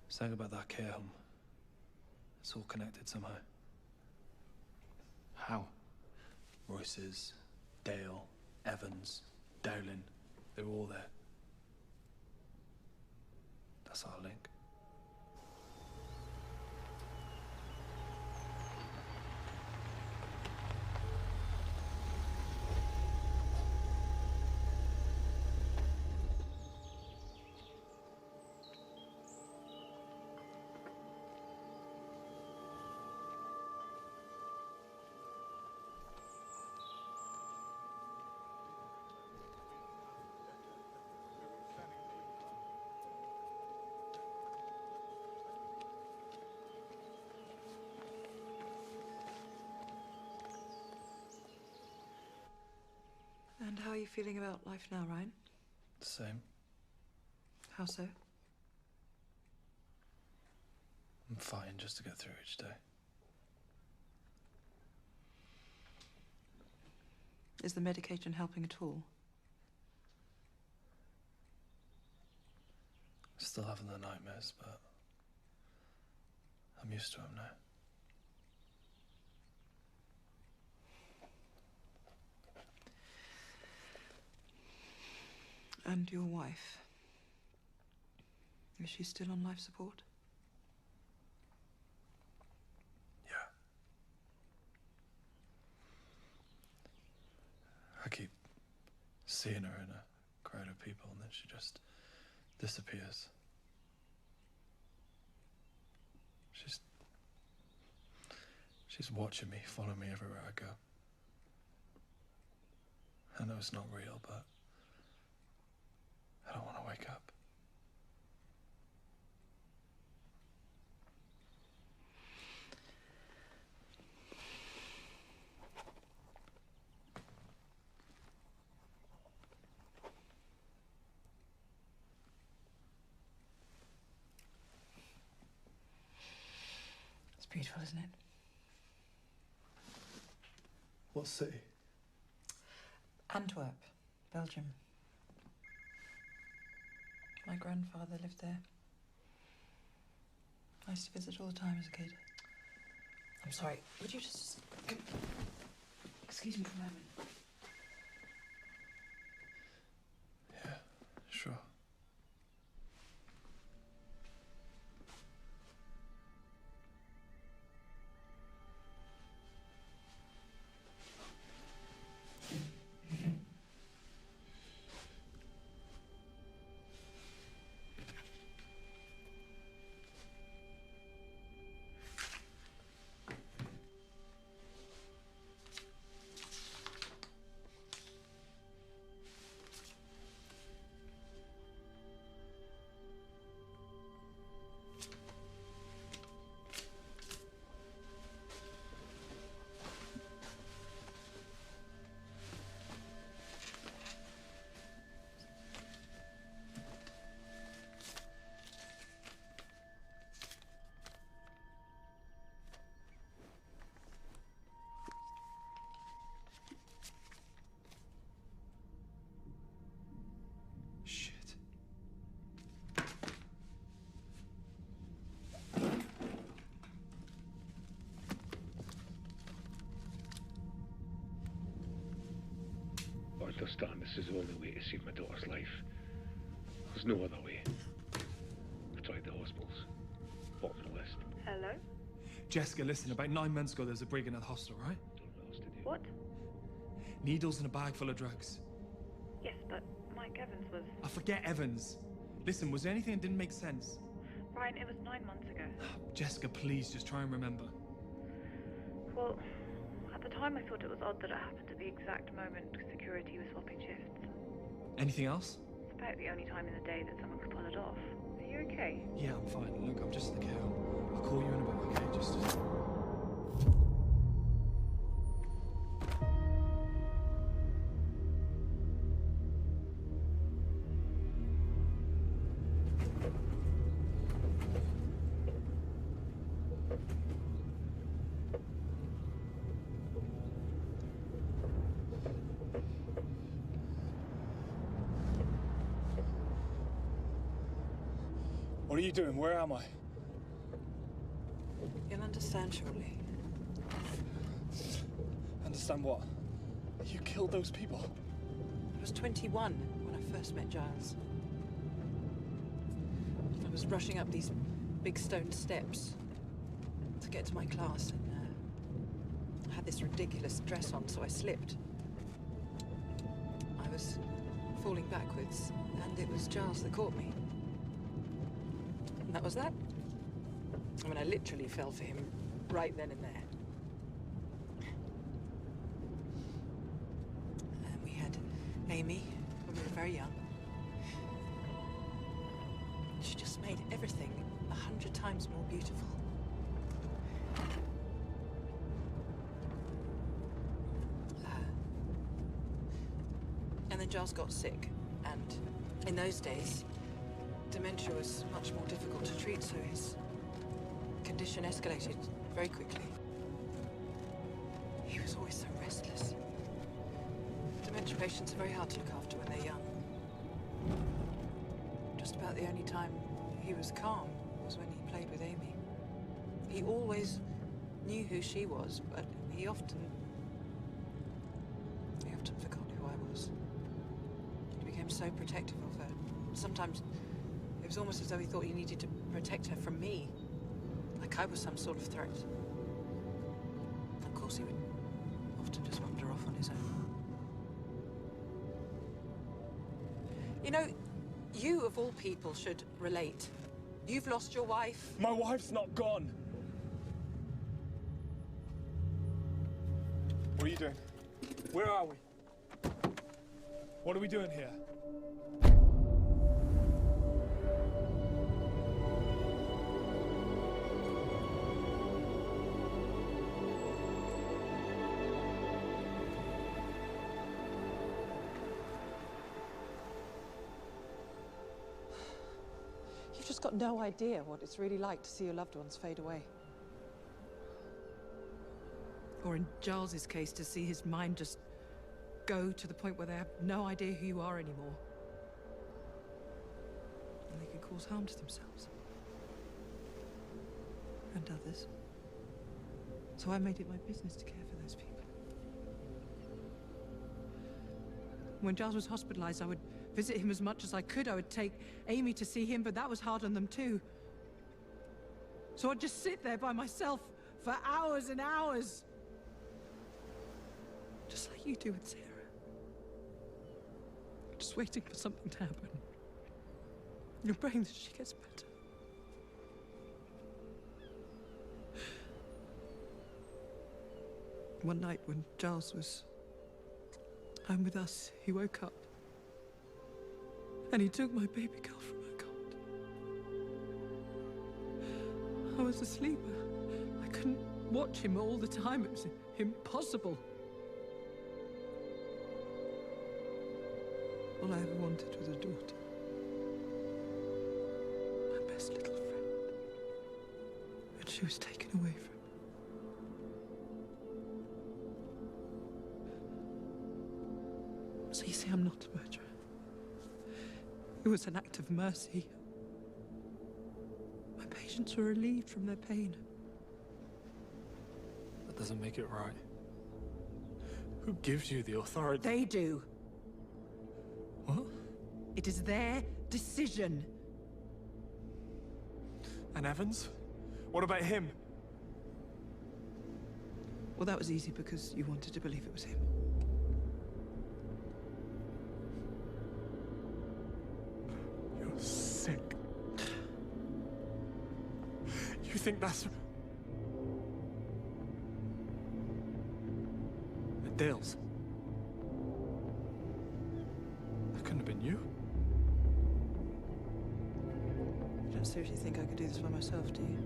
Something about that care home. It's all connected somehow. How? Royce's, Dale, Evans, Dowling, they were all there. That's our link. And how are you feeling about life now, Ryan? The same. How so? I'm fighting just to get through each day. Is the medication helping at all? Still having the nightmares, but I'm used to them now. And your wife? Is she still on life support? Yeah. I keep seeing her in a crowd of people and then she just disappears. She's watching me, following me everywhere I go. I know it's not real, but I don't want to wake up. It's beautiful, isn't it? What city? Antwerp, Belgium. My grandfather lived there. I used to visit all the time as a kid. I'm sorry, would you just... Excuse me for a moment. Yeah, sure. understand this is the only way to save my daughter's life. There's no other way. I've tried the hospitals. Bottom of the list. Hello? Jessica, listen, about 9 months ago there was a break-in at the hostel, right? What? Needles in a bag full of drugs. Yes, but Mike Evans was... I forget Evans. Listen, was there anything that didn't make sense? Ryan, it was 9 months ago. Jessica, please, just try and remember. Well, at the time I thought it was odd that it happened at the exact moment security was swapping shifts. Anything else? It's about the only time in the day that someone could pull it off. Are you okay? Yeah, I'm fine. Look, I'm just at the care home. I'll call you in a bit, okay? Just... What are you doing? Where am I? You'll understand shortly. Understand what? You killed those people? I was 21 when I first met Giles. I was rushing up these big stone steps to get to my class, and I had this ridiculous dress on, so I slipped. I was falling backwards, and it was Giles that caught me. And that was that. I mean, I literally fell for him right then and there. And we had Amy when we were very young. She just made everything 100 times more beautiful. And then Giles got sick, and in those days, dementia was much more difficult to treat, so his condition escalated very quickly. He was always so restless. Dementia patients are very hard to look after when they're young. Just about the only time he was calm was when he played with Amy. He always knew who she was, but he often forgot who I was. He became so protective of her. Sometimes it was almost as though he thought he needed to protect her from me, like I was some sort of threat. Of course, he would often just wander off on his own. You know, you of all people should relate. You've lost your wife. My wife's not gone. What are you doing? Where are we? What are we doing here? You've just got no idea what it's really like to see your loved ones fade away. Or in Giles's case, to see his mind just go to the point where they have no idea who you are anymore. And they can cause harm to themselves. And others. So I made it my business to care for those people. When Giles was hospitalized, I would visit him as much as I could. I would take Amy to see him, but that was hard on them too. So I'd just sit there by myself for hours and hours. Just like you do with Sarah. Just waiting for something to happen. You're praying that she gets better. One night when Giles was home with us, he woke up and he took my baby girl from her cot. I was asleep. I couldn't watch him all the time. It was impossible. All I ever wanted was a daughter. My best little friend. And she was taken away from me. So you see, I'm not a murderer. It was an act of mercy. My patients were relieved from their pain. That doesn't make it right. Who gives you the authority? They do. What? It is their decision. And Evans? What about him? Well, that was easy because you wanted to believe it was him. You're sick. You think that's... Dale's? That couldn't have been you. You don't seriously think I could do this by myself, do you?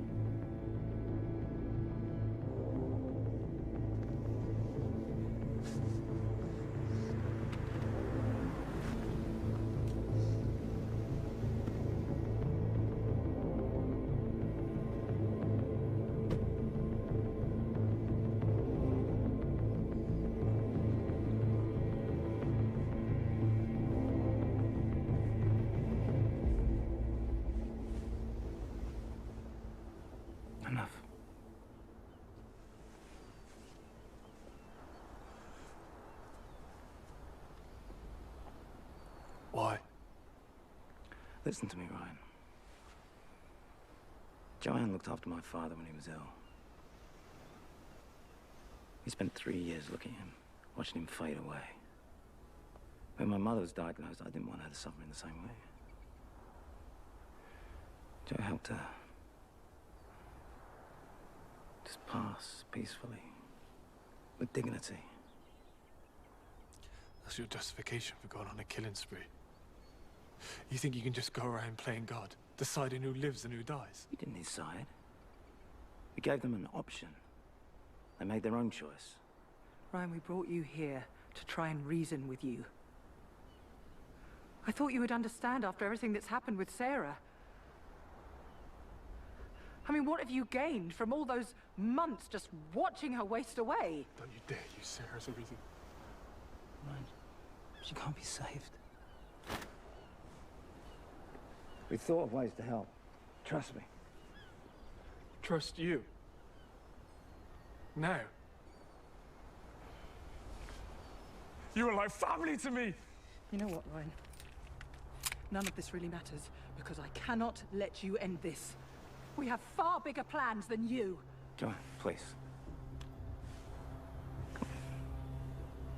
Enough. Why? Listen to me, Ryan. Joanne looked after my father when he was ill. We spent 3 years looking at him, watching him fade away. When my mother was diagnosed, I didn't want her to suffer in the same way. Joe helped her. Just pass peacefully, with dignity. That's your justification for going on a killing spree. You think you can just go around playing God, deciding who lives and who dies? We didn't decide. We gave them an option. They made their own choice. Ryan, we brought you here to try and reason with you. I thought you would understand after everything that's happened with Sarah. I mean, what have you gained from all those months just watching her waste away? Don't you dare use Sarah as a reason. Ryan, she can't be saved. We thought of ways to help. Trust me. Trust you? Now? You were like family to me! You know what, Ryan? None of this really matters, because I cannot let you end this. We have far bigger plans than you. Joanne, please.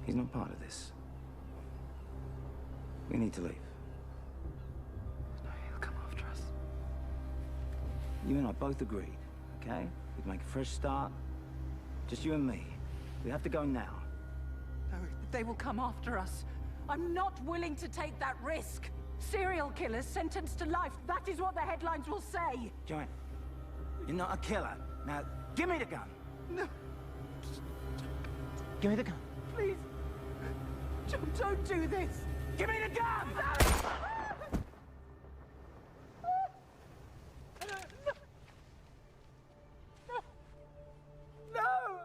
He's not part of this. We need to leave. No, he'll come after us. You and I both agreed, okay? We'd make a fresh start. Just you and me. We have to go now. No, they will come after us. I'm not willing to take that risk. Serial killers sentenced to life. That is what the headlines will say. Joanne, you're not a killer. Now, give me the gun. No. Give me the gun. Please. Don't do this. Give me the gun! No!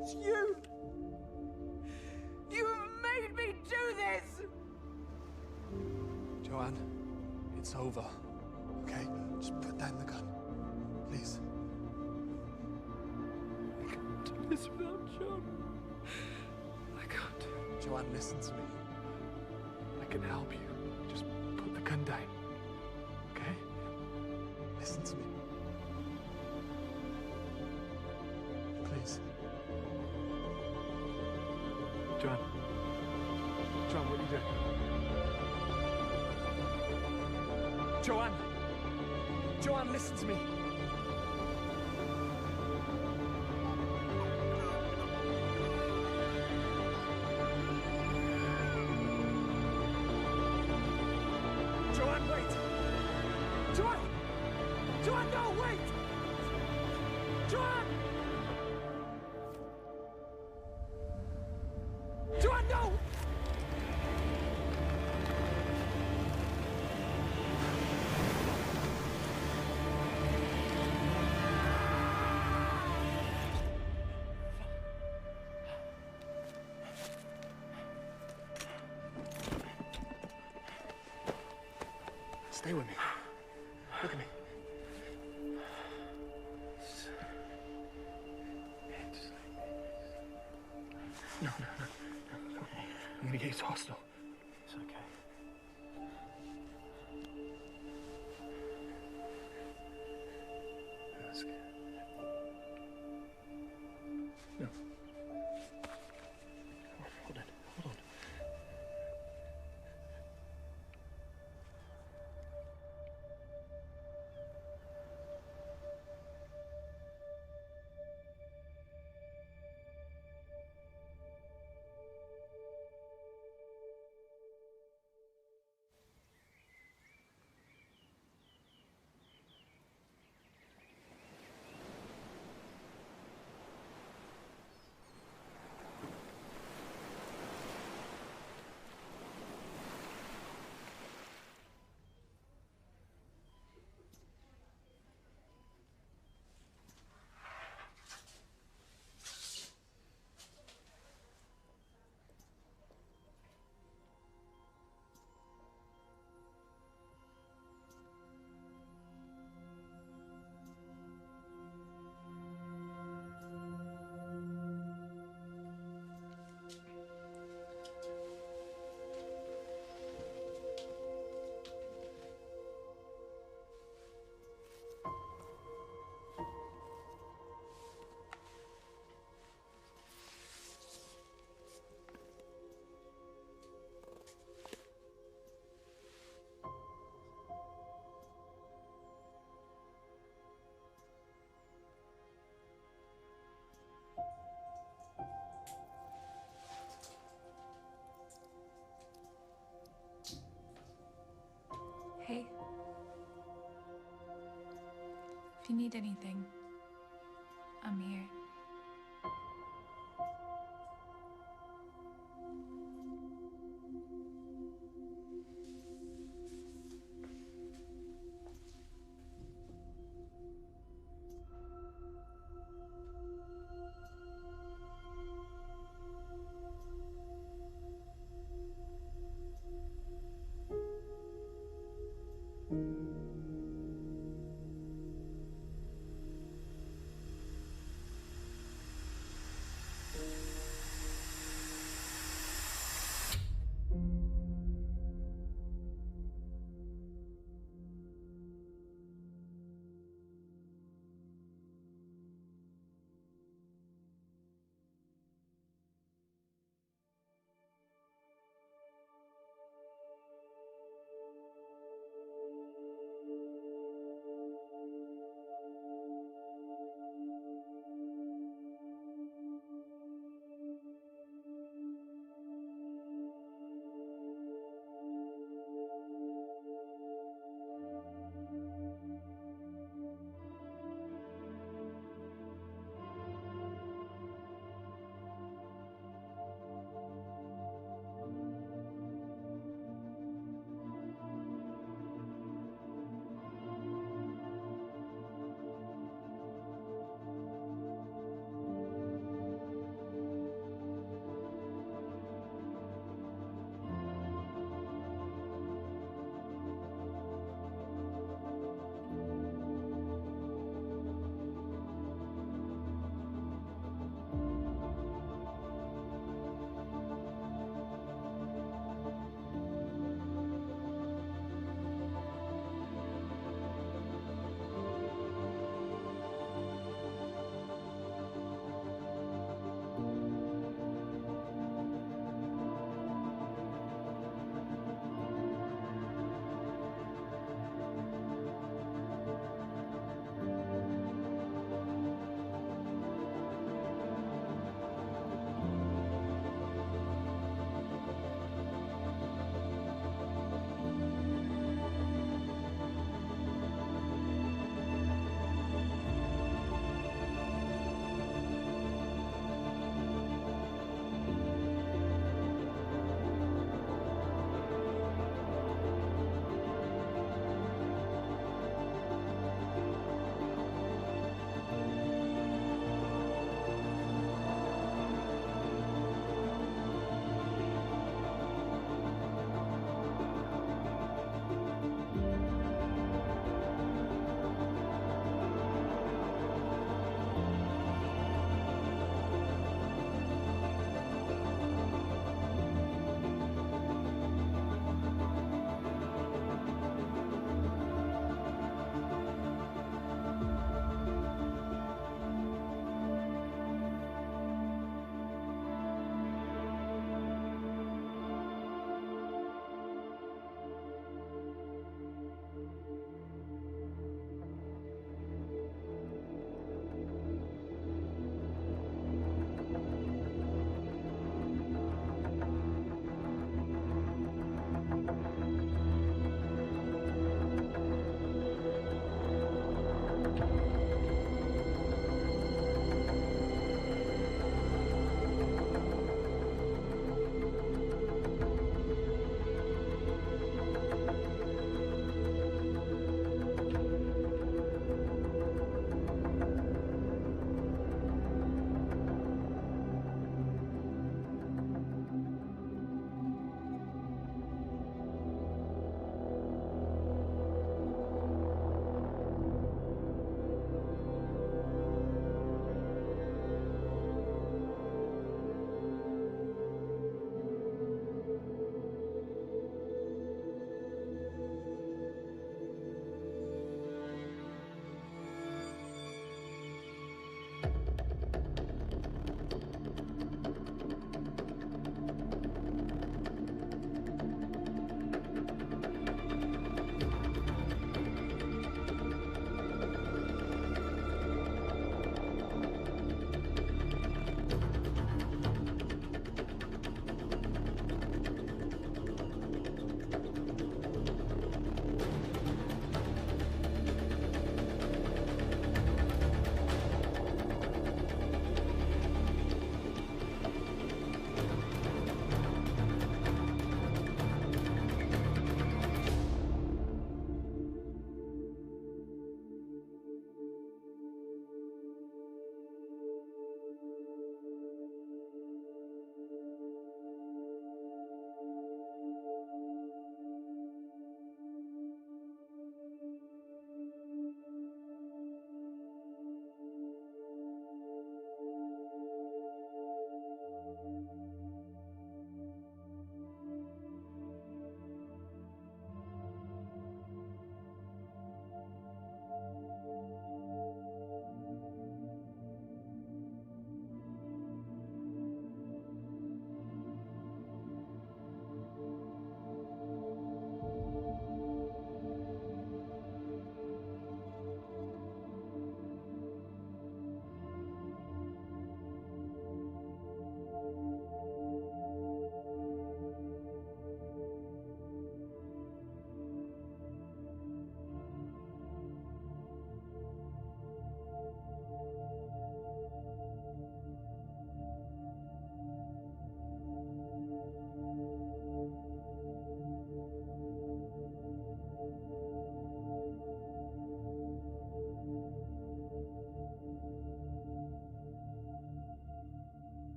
It's you! You made me do this! Joanne, it's over, okay? Just put down the gun, please. I can't do this without John. I can't. Joanne, listen to me. I can help you. Just put the gun down, okay? Listen to me. Please. Joanne. Joanne, what are you doing? Joanne! Joanne, listen to me! Joanne, wait! Joanne! Joanne, no, wait! Joanne! Joanne, no! Stay with me. Look at me. No. I'm gonna get you to hospital. It's okay. That's good. No. Hold on. Hey. If you need anything, I'm here.